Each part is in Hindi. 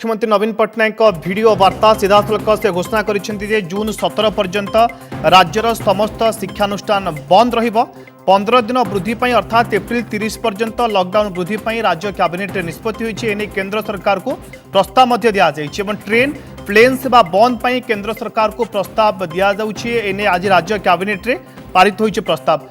मुख्यमंत्री नवीन पट्टनायक वीडियो वार्ता सीधासलख से घोषणा कर जून 17 पर्यंत राज्यर समस्त शिक्षानुष्ठान बंद रहिबो। 15 दिन वृद्धि अर्थात एप्रिल 30 पर्यंत लॉकडाउन वृद्धि राज्य कैबिनेट निष्पत्ति होइछि। एने केंद्र सरकार को प्रस्ताव दि जाइछि। ट्रेन प्लेन सेवा बंद पर केंद्र सरकार को प्रस्ताव दि जाउछि। एने आज राज्य कैबिनेट रे पारित होइछि प्रस्ताव।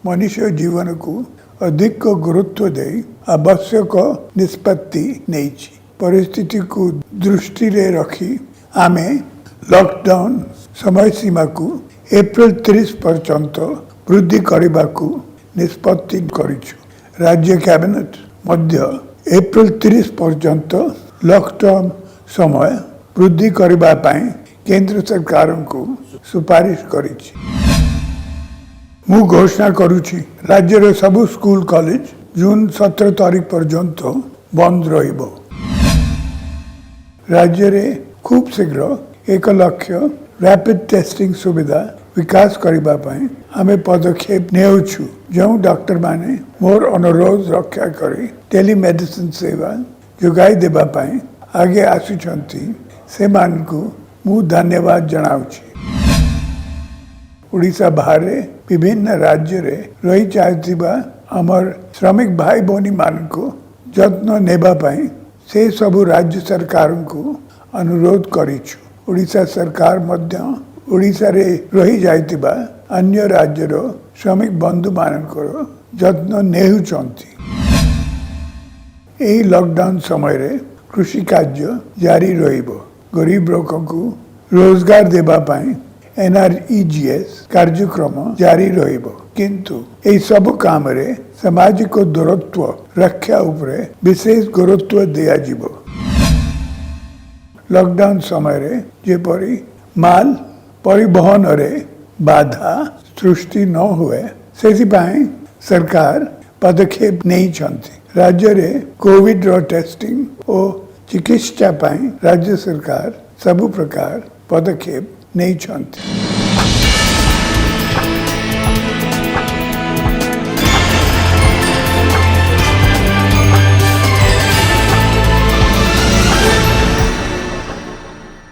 मनुष्य जीवन को अधिक गुरुत्व दे आवश्यक निष्पत्ति नहीं। परिस्थिति को दृष्टि रे रखी आमे लॉकडाउन समय सीमा को एप्रिल 30 पर्यंत वृद्धि करने को निष्पत्ति करिछु। राज्य कैबिनेट मध्य एप्रिल 30 पर्यंत लॉकडाउन समय वृद्धि करने पाई केंद्र सरकार को सुपारिश करिछि। मु घोषणा करुछि राज्य सबु स्कूल कॉलेज जून 17 तारीख पर्यंत बंद रहिबो। राज्य रे खूब शीघ्र 1 लाख रैपिड टेस्टिंग सुविधा विकास करबा पई हमें पदक्षेप नेउछु। जो डॉक्टर माने मोर अनुरोध रक्षा करी टेलीमेडिसिन सेवा जोगाई देबा पई आगे आसुछंती से मान को मु धन्यवाद जनाउछि। ओडिशा बाहर विभिन्न राज्य रे रही जाइथिबा हमर श्रमिक भाई भौनी मान को जत्न नेबा पई से सबु राज्य सरकार को अनुरोध करिछु। ओडिशा सरकार मध्य ओडिशा रे रही जाइथिबा अन्य राज्य रो श्रमिक बंधु मान को जत्न नेहुचंती। एही लॉकडाउन समय रे कृषि कार्य जारी रहिबो। गरीब लोक को रोजगार देबा पई NREGS कार्यक्रम जारी रहिबो। किंतु ए सब काम रे सामाजिक दूरत्व रक्षा उपरे विशेष गुरुत्व दिया जिवो। लॉकडाउन समय रे जेपरी माल परिवहन रे बाधा सृष्टि न हुए सेति पई सरकार पदक्षेप नहीं छंती। राज्य रे कोविड रो टेस्टिंग और चिकित्सा पई राज्य सरकार सब प्रकार पदक्षेप नहीं छंती।